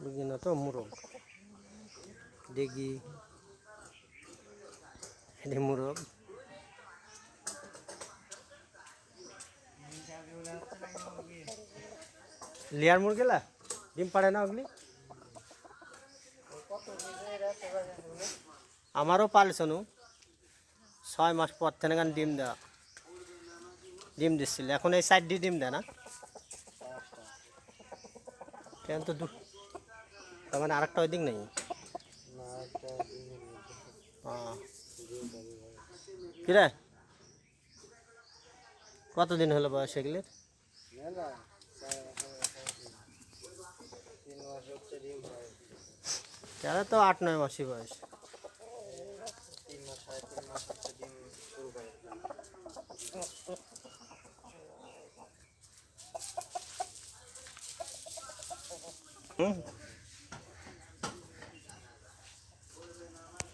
মুরগি না তো মুরগ দেখি এটা মুরগ লেয়ার মুরগিলা ডিম পাড়ে না ওগুলি আমারও পালছনু 6 মাস পর থেকে ডিম দেওয়া ডিম দিচ্ছিল এখন এই 4টি ডিম দেয় না কেন তো তার মানে আরেকটা ওই দিক নেই কিরে কতদিন হলো বয়স এগুলির তারা তো 8-9 মাসই বয়স হুম